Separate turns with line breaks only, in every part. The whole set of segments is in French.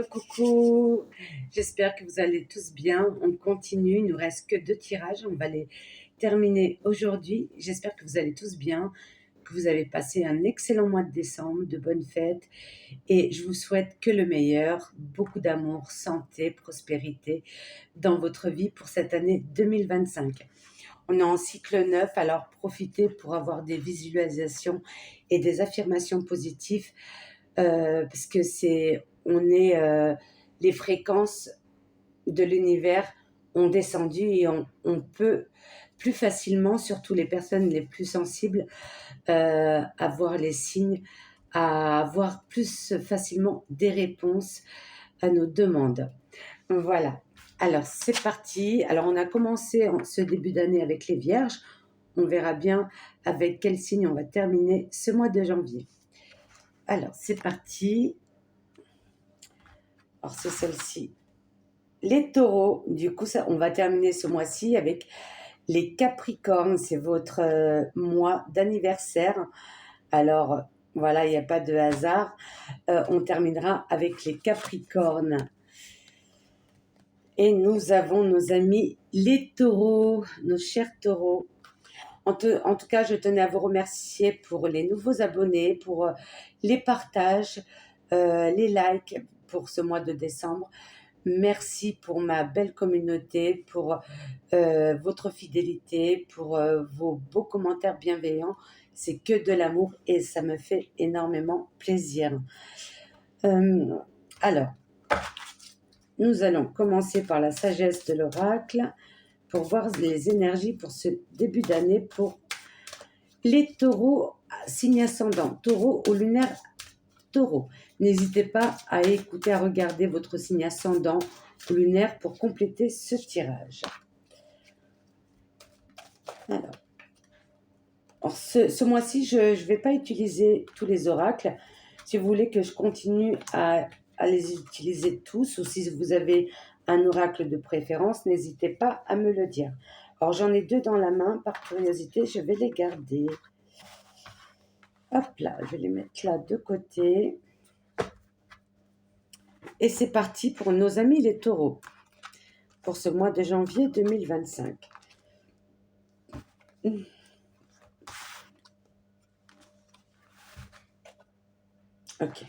Coucou, j'espère que vous allez tous bien. On continue, il ne nous reste que 2 tirages, on va les terminer aujourd'hui. J'espère que vous allez tous bien, que vous avez passé un excellent mois de décembre, de bonnes fêtes et je vous souhaite que le meilleur, beaucoup d'amour, santé, prospérité dans votre vie pour cette année 2025. On est en cycle 9, alors profitez pour avoir des visualisations et des affirmations positives parce que les fréquences de l'univers ont descendu et on peut plus facilement, surtout les personnes les plus sensibles, avoir les signes, à avoir plus facilement des réponses à nos demandes. Voilà. Alors, c'est parti. Alors, on a commencé ce début d'année avec les Vierges. On verra bien avec quel signe on va terminer ce mois de janvier. Alors, c'est parti. Alors, c'est celle-ci. Les taureaux, du coup, on va terminer ce mois-ci avec les Capricornes. C'est votre mois d'anniversaire. Alors, voilà, il n'y a pas de hasard. On terminera avec les Capricornes. Et nous avons nos amis les taureaux, nos chers taureaux. En tout cas, je tenais à vous remercier pour les nouveaux abonnés, pour les partages, les likes pour ce mois de décembre. Merci pour ma belle communauté, pour votre fidélité, pour vos beaux commentaires bienveillants. C'est que de l'amour et ça me fait énormément plaisir. Alors, nous allons commencer par la sagesse de l'oracle pour voir les énergies pour ce début d'année pour les taureaux, signe ascendant, taureau ou lunaire taureau. N'hésitez pas à écouter, à regarder votre signe ascendant ou lunaire pour compléter ce tirage. Alors ce mois-ci, je ne vais pas utiliser tous les oracles. Si vous voulez que je continue à les utiliser tous, ou si vous avez un oracle de préférence, n'hésitez pas à me le dire. Alors j'en ai 2 dans la main, par curiosité, je vais les garder. Hop là, je vais les mettre là de côté. Et c'est parti pour nos amis les taureaux, pour ce mois de janvier 2025. Ok.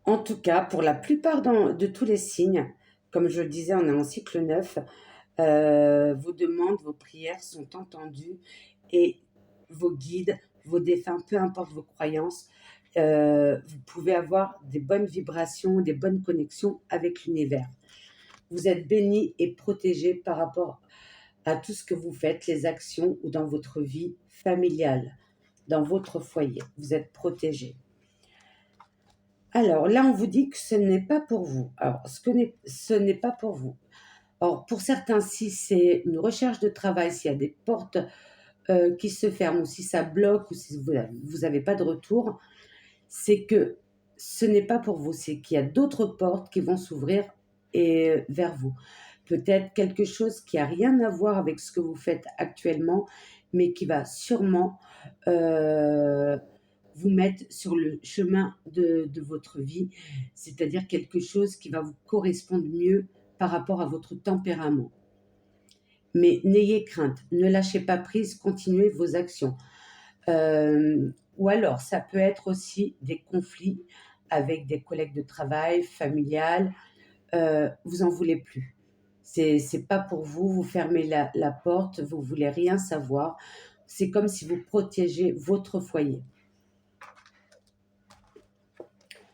En tout cas, pour la plupart de tous les signes, comme je le disais, on est en cycle 9, vos demandes, vos prières sont entendues et vos guides, vos défunts, peu importe vos croyances, vous pouvez avoir des bonnes vibrations, des bonnes connexions avec l'univers. Vous êtes bénis et protégés par rapport à tout ce que vous faites, les actions ou dans votre vie familiale, dans votre foyer. Vous êtes protégés. Alors là, on vous dit que ce n'est pas pour vous. Alors, ce n'est pas pour vous. Or, pour certains, si c'est une recherche de travail, s'il y a des portes qui se ferment, ou si ça bloque, ou si vous n'avez pas de retour, c'est que ce n'est pas pour vous. C'est qu'il y a d'autres portes qui vont s'ouvrir vers vous. Peut-être quelque chose qui n'a rien à voir avec ce que vous faites actuellement, mais qui va sûrement vous mettre sur le chemin de votre vie, c'est-à-dire quelque chose qui va vous correspondre mieux par rapport à votre tempérament. Mais n'ayez crainte, ne lâchez pas prise, continuez vos actions. Ou alors, ça peut être aussi des conflits avec des collègues de travail, familiales, vous en voulez plus. C'est pas pour vous, vous fermez la porte, vous voulez rien savoir. C'est comme si vous protégez votre foyer.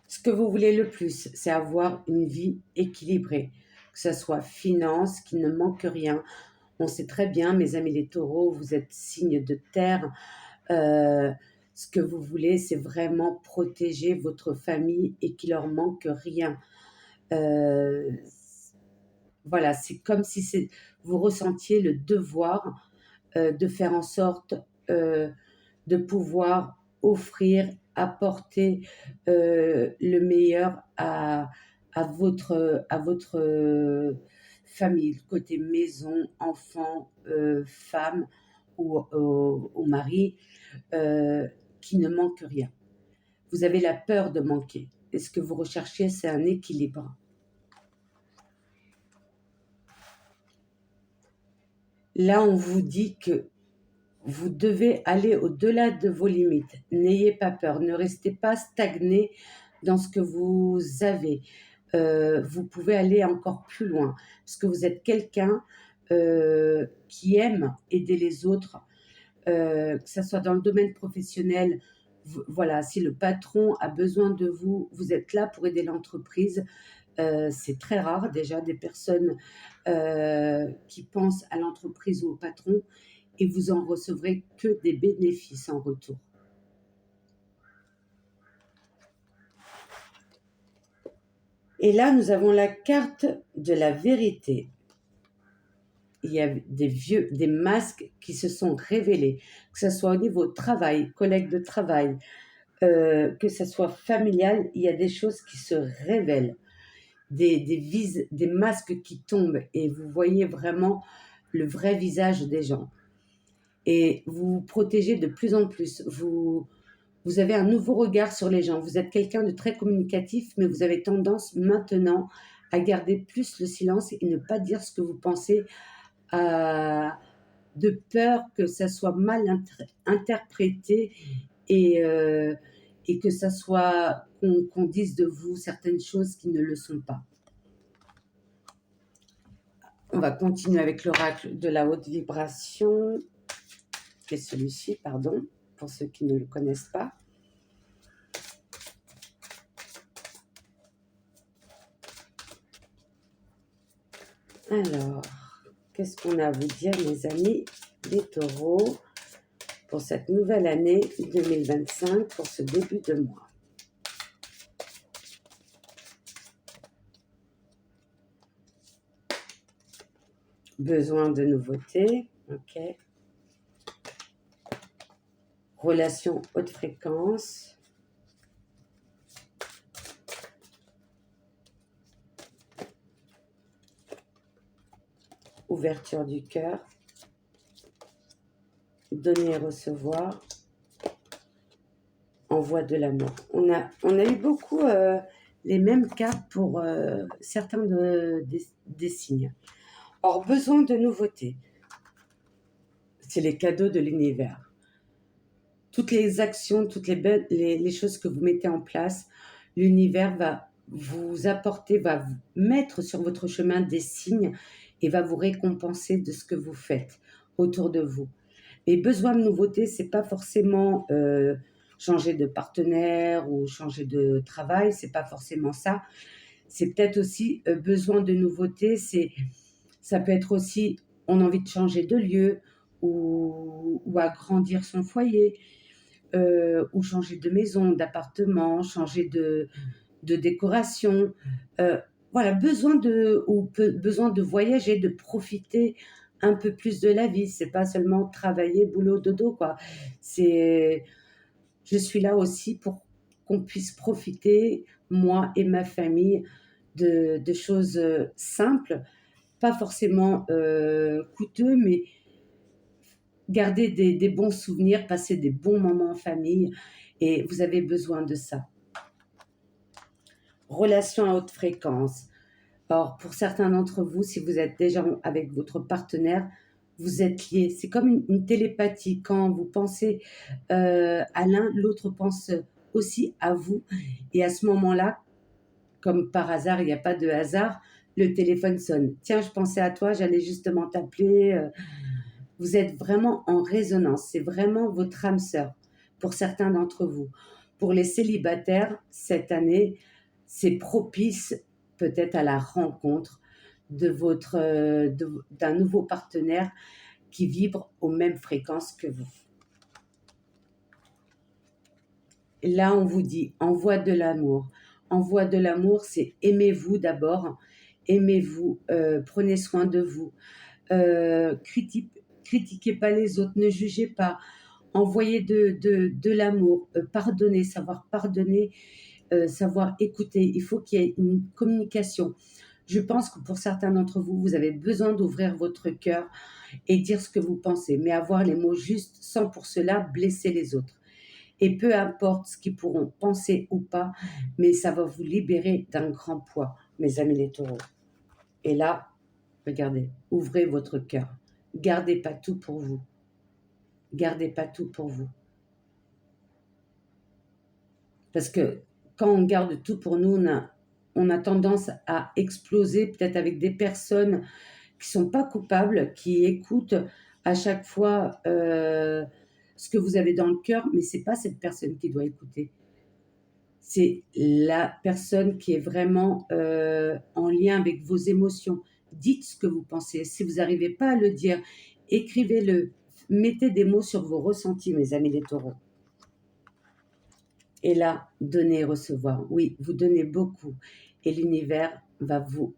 Ce que vous voulez le plus, c'est avoir une vie équilibrée, que ce soit finance, qu'il ne manque rien. On sait très bien, mes amis les taureaux, vous êtes signe de terre. Ce que vous voulez, c'est vraiment protéger votre famille et qu'il leur manque rien. Voilà, c'est comme si vous ressentiez le devoir de faire en sorte de pouvoir offrir, apporter le meilleur à votre famille, côté maison, enfant, femme ou au mari, qui ne manque rien. Vous avez la peur de manquer. et ce que vous recherchez, c'est un équilibre. Là, on vous dit que vous devez aller au-delà de vos limites. N'ayez pas peur, ne restez pas stagné dans ce que vous avez. Vous pouvez aller encore plus loin, parce que vous êtes quelqu'un qui aime aider les autres, que ça soit dans le domaine professionnel. Voilà, si le patron a besoin de vous, vous êtes là pour aider l'entreprise. C'est très rare déjà des personnes qui pensent à l'entreprise ou au patron, et vous en recevrez que des bénéfices en retour. Et là, nous avons la carte de la vérité. Il y a des masques qui se sont révélés, que ce soit au niveau travail, collègues de travail, que ce soit familial, il y a des choses qui se révèlent, des masques qui tombent, et vous voyez vraiment le vrai visage des gens. Et vous vous protégez de plus en plus. Vous avez un nouveau regard sur les gens. Vous êtes quelqu'un de très communicatif, mais vous avez tendance maintenant à garder plus le silence et ne pas dire ce que vous pensez, de peur que ça soit mal interprété, et que ça soit qu'on dise de vous certaines choses qui ne le sont pas. On va continuer avec l'oracle de la haute vibration, qui est celui-ci, pardon, pour ceux qui ne le connaissent pas. Alors, qu'est-ce qu'on a à vous dire, mes amis les taureaux, pour cette nouvelle année 2025, pour ce début de mois? Besoin de nouveautés, ok. Relation haute fréquence. Ouverture du cœur. Donner et recevoir. Envoi de l'amour. On a eu beaucoup les mêmes cartes pour certains des signes. Or, besoin de nouveautés. C'est les cadeaux de l'univers. Toutes les actions, toutes les choses que vous mettez en place, l'univers va vous apporter, va vous mettre sur votre chemin des signes et va vous récompenser de ce que vous faites autour de vous. Et besoin de nouveautés, c'est pas forcément changer de partenaire ou changer de travail, c'est pas forcément ça. C'est peut-être aussi besoin de nouveautés, ça peut être aussi on a envie de changer de lieu ou agrandir son foyer, ou changer de maison, d'appartement, changer de décoration. Voilà, besoin de voyager, de profiter un peu plus de la vie. C'est pas seulement travailler, boulot, dodo, quoi. Je suis là aussi pour qu'on puisse profiter, moi et ma famille, de choses simples, pas forcément coûteux, mais garder des bons souvenirs, passer des bons moments en famille, et vous avez besoin de ça. Relation à haute fréquence. Or, pour certains d'entre vous, si vous êtes déjà avec votre partenaire, vous êtes liés. C'est comme une télépathie. Quand vous pensez à l'un, l'autre pense aussi à vous. Et à ce moment-là, comme par hasard, il n'y a pas de hasard, le téléphone sonne. Tiens, je pensais à toi, j'allais justement t'appeler. Vous êtes vraiment en résonance. C'est vraiment votre âme sœur pour certains d'entre vous. Pour les célibataires, cette année, c'est propice peut-être à la rencontre d'un nouveau partenaire qui vibre aux mêmes fréquences que vous. Et là, on vous dit, envoie de l'amour. Envoie de l'amour, c'est aimez-vous d'abord. Aimez-vous, prenez soin de vous. Critiquez pas les autres, ne jugez pas. Envoyez de l'amour, pardonnez, savoir pardonner, savoir écouter. Il faut qu'il y ait une communication. Je pense que pour certains d'entre vous, vous avez besoin d'ouvrir votre cœur et dire ce que vous pensez, mais avoir les mots justes sans pour cela blesser les autres. Et peu importe ce qu'ils pourront penser ou pas, mais ça va vous libérer d'un grand poids, mes amis les taureaux. Et là, regardez, ouvrez votre cœur. Gardez pas tout pour vous. Gardez pas tout pour vous. Parce que quand on garde tout pour nous, on a tendance à exploser peut-être avec des personnes qui sont pas coupables, qui écoutent à chaque fois ce que vous avez dans le cœur, mais c'est pas cette personne qui doit écouter. C'est la personne qui est vraiment en lien avec vos émotions. Dites ce que vous pensez. Si vous n'arrivez pas à le dire, écrivez-le. Mettez des mots sur vos ressentis, mes amis les taureaux. Et là, donner et recevoir. Oui, vous donnez beaucoup. Et l'univers va vous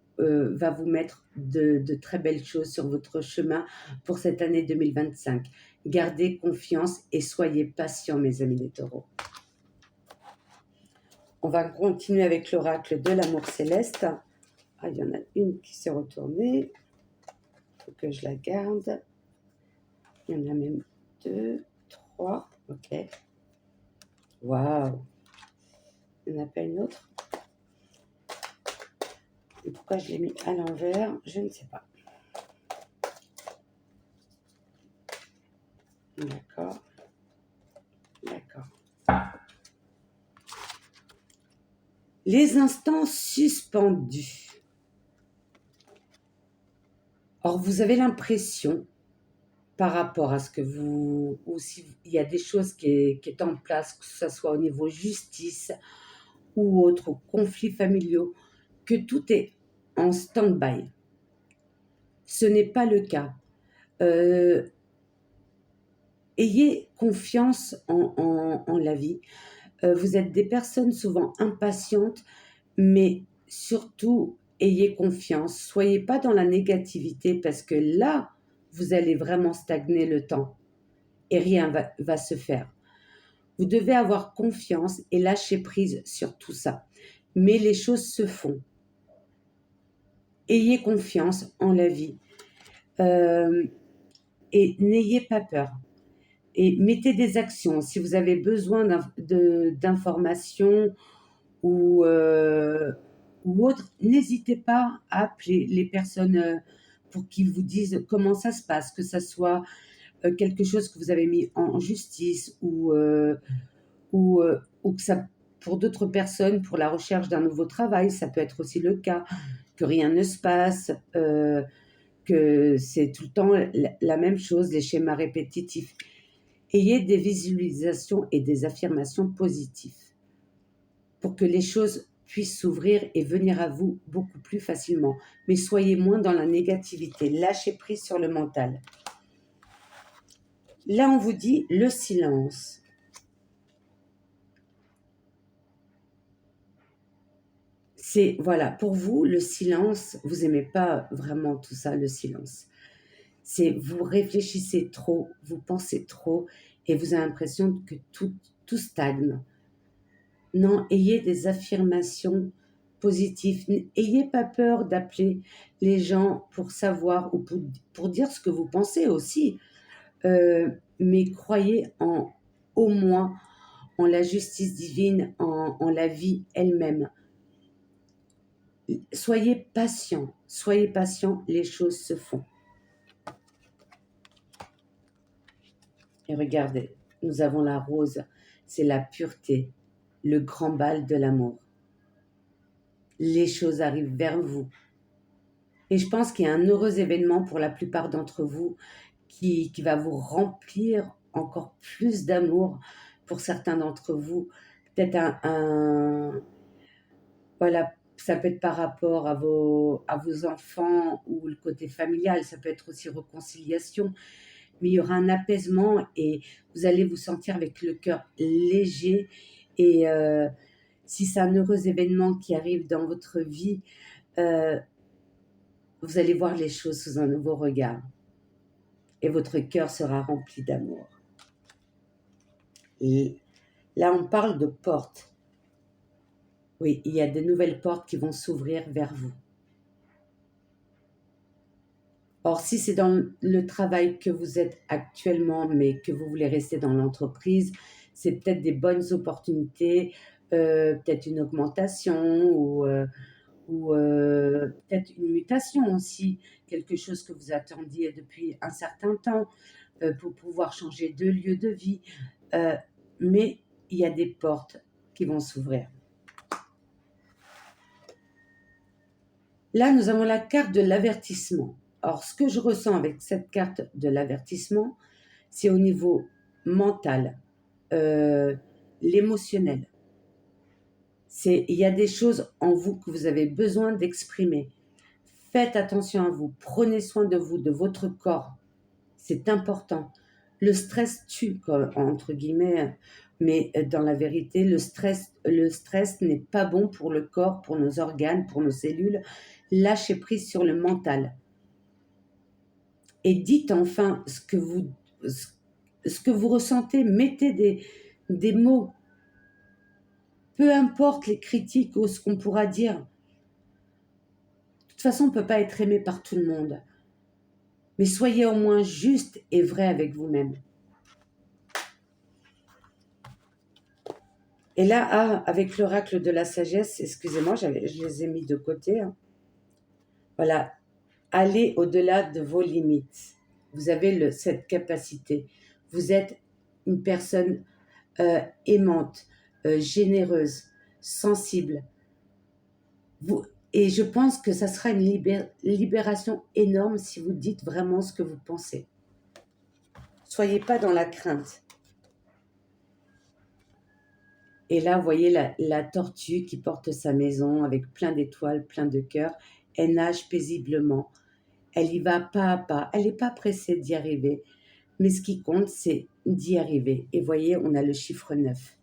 mettre de très belles choses sur votre chemin pour cette année 2025. Gardez confiance et soyez patients, mes amis les taureaux. On va continuer avec l'oracle de l'amour céleste. Ah, il y en a une qui s'est retournée. Il faut que je la garde. Il y en a même 2, 3. Ok. Waouh. Il n'y en a pas une autre. Et pourquoi je l'ai mis à l'envers, je ne sais pas. D'accord. D'accord. Les instants suspendus. Or, vous avez l'impression, par rapport à ce que vous... ou s'il y a des choses qui est en place, que ce soit au niveau justice ou autres conflits familiaux, que tout est en stand-by. Ce n'est pas le cas. Ayez confiance en la vie. Vous êtes des personnes souvent impatientes, mais surtout, ayez confiance. Soyez pas dans la négativité parce que là, vous allez vraiment stagner le temps et rien va se faire. Vous devez avoir confiance et lâcher prise sur tout ça. Mais les choses se font. Ayez confiance en la vie et n'ayez pas peur. Et mettez des actions. Si vous avez besoin d'informations ou autres, n'hésitez pas à appeler les personnes pour qu'ils vous disent comment ça se passe, que ça soit quelque chose que vous avez mis en justice ou que ça, pour d'autres personnes, pour la recherche d'un nouveau travail, ça peut être aussi le cas, que rien ne se passe, que c'est tout le temps la même chose, les schémas répétitifs. Ayez des visualisations et des affirmations positives pour que les choses puissent s'ouvrir et venir à vous beaucoup plus facilement. Mais soyez moins dans la négativité, lâchez prise sur le mental. Là, on vous dit le silence. C'est, voilà, pour vous, le silence, vous n'aimez pas vraiment tout ça, le silence. C'est, vous réfléchissez trop, vous pensez trop et vous avez l'impression que tout stagne. Non, ayez des affirmations positives. Ayez pas peur d'appeler les gens pour savoir ou pour dire ce que vous pensez aussi. Mais croyez au moins en la justice divine, en la vie elle-même. Soyez patient, les choses se font. Et regardez, nous avons la rose, c'est la pureté, le grand bal de l'amour. Les choses arrivent vers vous. Et je pense qu'il y a un heureux événement pour la plupart d'entre vous qui va vous remplir encore plus d'amour pour certains d'entre vous. Peut-être voilà, ça peut être par rapport à vos enfants ou le côté familial, ça peut être aussi réconciliation. Mais il y aura un apaisement et vous allez vous sentir avec le cœur léger. Et si c'est un heureux événement qui arrive dans votre vie, vous allez voir les choses sous un nouveau regard. Et votre cœur sera rempli d'amour. Et là, on parle de portes. Oui, il y a de nouvelles portes qui vont s'ouvrir vers vous. Or, si c'est dans le travail que vous êtes actuellement, mais que vous voulez rester dans l'entreprise, c'est peut-être des bonnes opportunités, peut-être une augmentation ou peut-être une mutation aussi, quelque chose que vous attendiez depuis un certain temps, pour pouvoir changer de lieu de vie. Mais il y a des portes qui vont s'ouvrir. Là, nous avons la carte de l'avertissement. Alors, ce que je ressens avec cette carte de l'avertissement, c'est au niveau mental, l'émotionnel. Il y a des choses en vous que vous avez besoin d'exprimer. Faites attention à vous, prenez soin de vous, de votre corps. C'est important. Le stress tue, entre guillemets, mais dans la vérité, le stress n'est pas bon pour le corps, pour nos organes, pour nos cellules. Lâchez prise sur le mental. Et dites enfin ce que vous ressentez. Mettez des mots. Peu importe les critiques ou ce qu'on pourra dire. De toute façon, on ne peut pas être aimé par tout le monde. Mais soyez au moins juste et vrai avec vous-même. Et là, avec l'oracle de la sagesse, excusez-moi, je les ai mis de côté. Hein. Voilà, allez au-delà de vos limites. Vous avez cette capacité. Vous êtes une personne aimante, généreuse, sensible. Et je pense que ça sera une libération énorme si vous dites vraiment ce que vous pensez. Soyez pas dans la crainte. Et là, vous voyez la tortue qui porte sa maison avec plein d'étoiles, plein de cœurs. Elle nage paisiblement. Elle y va pas à pas. Elle n'est pas pressée d'y arriver. Mais ce qui compte, c'est d'y arriver. Et vous voyez, on a le chiffre 9.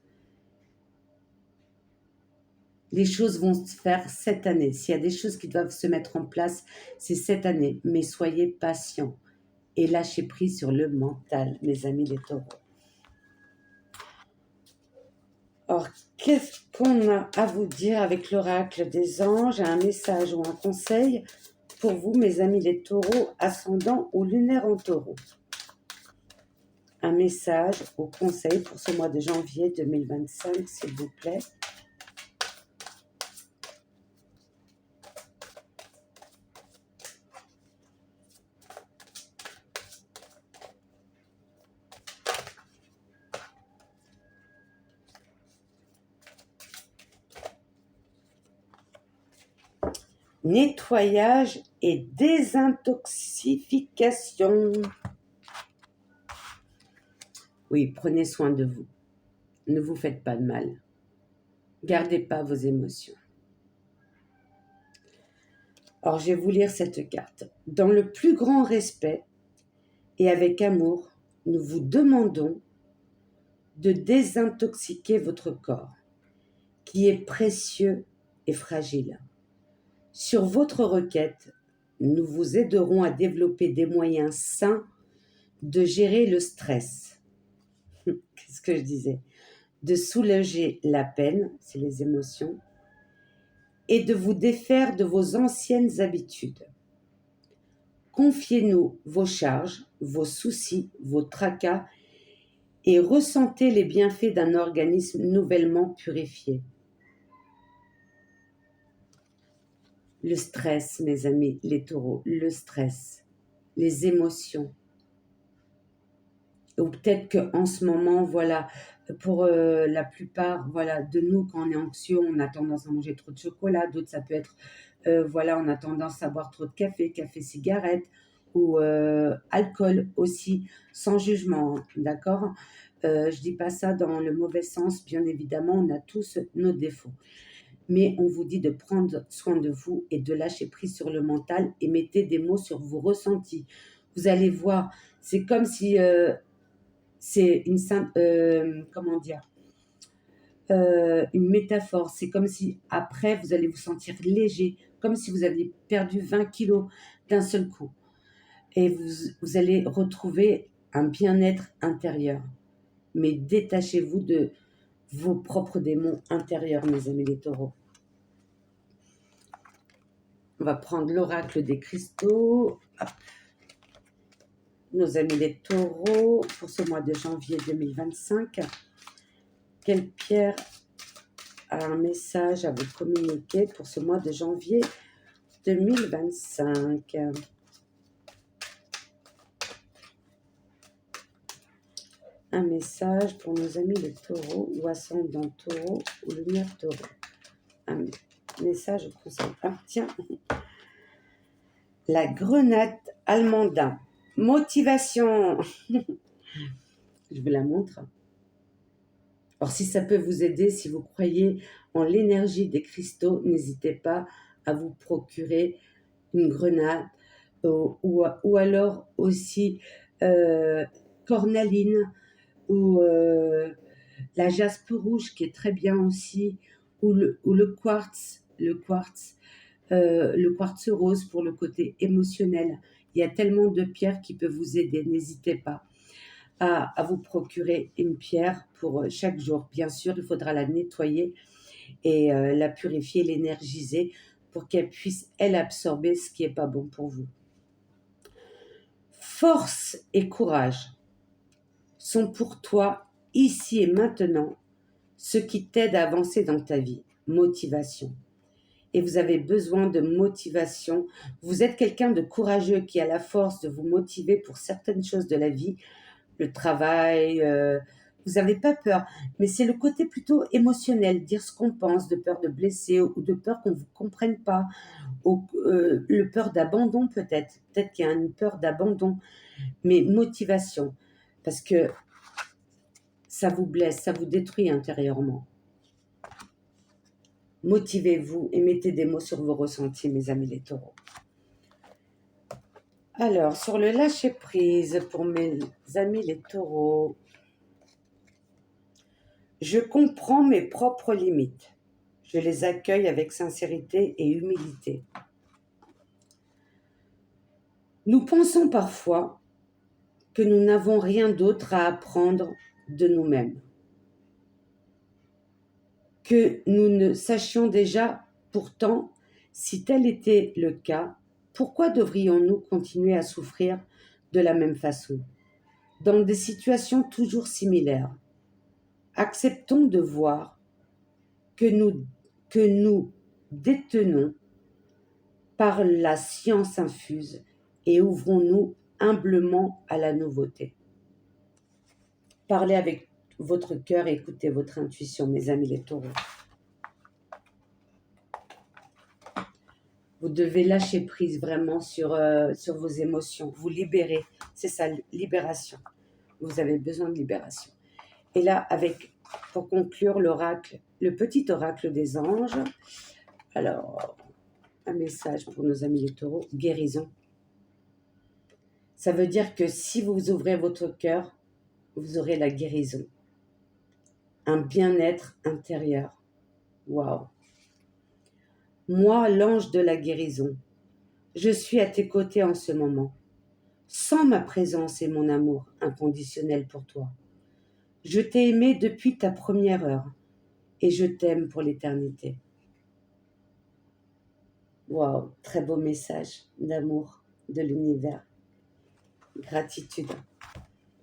Les choses vont se faire cette année. S'il y a des choses qui doivent se mettre en place, c'est cette année. Mais soyez patients et lâchez prise sur le mental, mes amis les taureaux. Alors, qu'est-ce qu'on a à vous dire avec l'oracle des anges? Un message ou un conseil pour vous, mes amis les taureaux, ascendant ou lunaire en taureau. Un message ou conseil pour ce mois de janvier 2025, s'il vous plaît. Nettoyage et désintoxification. Oui, prenez soin de vous. Ne vous faites pas de mal. Gardez pas vos émotions. Alors, je vais vous lire cette carte. Dans le plus grand respect et avec amour, nous vous demandons de désintoxiquer votre corps, qui est précieux et fragile. Sur votre requête, nous vous aiderons à développer des moyens sains de gérer le stress. Qu'est-ce que je disais? De soulager la peine, c'est les émotions, et de vous défaire de vos anciennes habitudes. Confiez-nous vos charges, vos soucis, vos tracas, et ressentez les bienfaits d'un organisme nouvellement purifié. Le stress, mes amis, les taureaux, le stress, les émotions. Ou peut-être qu'en ce moment, voilà, pour la plupart voilà, de nous, quand on est anxieux, on a tendance à manger trop de chocolat. D'autres, ça peut être, voilà, on a tendance à boire trop de café, cigarette ou alcool aussi, sans jugement, hein, d'accord? Je dis pas ça dans le mauvais sens, bien évidemment, on a tous nos défauts. Mais on vous dit de prendre soin de vous et de lâcher prise sur le mental et mettez des mots sur vos ressentis. Vous allez voir, c'est comme si c'est une comment dire, une métaphore. C'est comme si après vous allez vous sentir léger, comme si vous aviez perdu 20 kilos d'un seul coup. Et vous allez retrouver un bien-être intérieur. Mais détachez-vous de vos propres démons intérieurs, mes amis les taureaux. On va prendre l'oracle des cristaux. Hop. Nos amis les taureaux pour ce mois de janvier 2025. Quelle pierre a un message à vous communiquer pour ce mois de janvier 2025? Un message pour nos amis les taureaux ou ascendant taureau ou lumière taureau. Un message concernant. Ah, tiens, la grenade allemandin. Motivation. Je vous la montre. Alors, si ça peut vous aider, si vous croyez en l'énergie des cristaux, n'hésitez pas à vous procurer une grenade ou alors aussi cornaline ou la jaspe rouge qui est très bien aussi, ou le quartz, le quartz rose pour le côté émotionnel. Il y a tellement de pierres qui peuvent vous aider, n'hésitez pas à vous procurer une pierre pour chaque jour. Bien sûr, il faudra la nettoyer et la purifier, l'énergiser pour qu'elle puisse, elle, absorber ce qui n'est pas bon pour vous. Force et courage sont pour toi, ici et maintenant, ce qui t'aide à avancer dans ta vie. Motivation. Et vous avez besoin de motivation. Vous êtes quelqu'un de courageux qui a la force de vous motiver pour certaines choses de la vie, le travail, vous n'avez pas peur. Mais c'est le côté plutôt émotionnel, dire ce qu'on pense, de peur de blesser ou de peur qu'on ne vous comprenne pas, ou le peur d'abandon peut-être. Peut-être qu'il y a une peur d'abandon. Mais motivation, parce que ça vous blesse, ça vous détruit intérieurement. Motivez-vous et mettez des mots sur vos ressentis, mes amis les taureaux. Alors, sur le lâcher-prise, pour mes amis les taureaux, je comprends mes propres limites. Je les accueille avec sincérité et humilité. Nous pensons parfois que nous n'avons rien d'autre à apprendre de nous-mêmes, que nous ne sachions déjà. Pourtant, si tel était le cas, pourquoi devrions-nous continuer à souffrir de la même façon, dans des situations toujours similaires? Acceptons de voir que nous détenons par la science infuse et ouvrons-nous humblement à la nouveauté. Parlez avec votre cœur et écoutez votre intuition, mes amis les taureaux. Vous devez lâcher prise vraiment sur vos émotions, vous libérer. C'est ça, libération. Vous avez besoin de libération. Et là, pour conclure, l'oracle, le petit oracle des anges. Alors, un message pour nos amis les taureaux, guérison. Ça veut dire que si vous ouvrez votre cœur, vous aurez la guérison. Un bien-être intérieur. Waouh! Moi, l'ange de la guérison, je suis à tes côtés en ce moment. Sans ma présence et mon amour inconditionnel pour toi. Je t'ai aimé depuis ta première heure et je t'aime pour l'éternité. Waouh, très beau message d'amour de l'univers. Gratitude.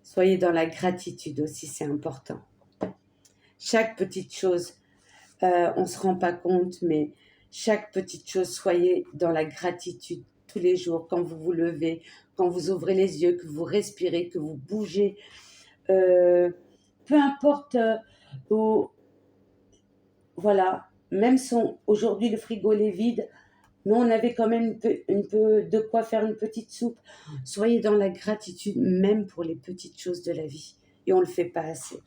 Soyez dans la gratitude aussi, c'est important. Chaque petite chose, on ne se rend pas compte, mais chaque petite chose, soyez dans la gratitude tous les jours, quand vous vous levez, quand vous ouvrez les yeux, que vous respirez, que vous bougez. Peu importe voilà, même si aujourd'hui le frigo est vide, mais on avait quand même un peu de quoi faire une petite soupe. Soyez dans la gratitude, même pour les petites choses de la vie. Et on ne le fait pas assez.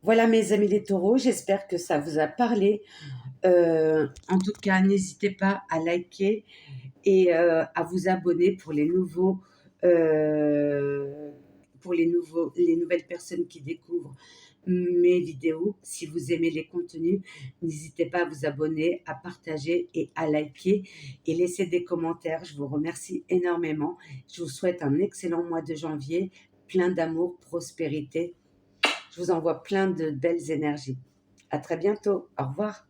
Voilà mes amis les taureaux, j'espère que ça vous a parlé. En tout cas, n'hésitez pas à liker et à vous abonner pour les nouvelles personnes qui découvrent mes vidéos. Si vous aimez les contenus, n'hésitez pas à vous abonner, à partager et à liker et laisser des commentaires. Je vous remercie énormément. Je vous souhaite un excellent mois de janvier, plein d'amour, prospérité. Je vous envoie plein de belles énergies. À très bientôt. Au revoir.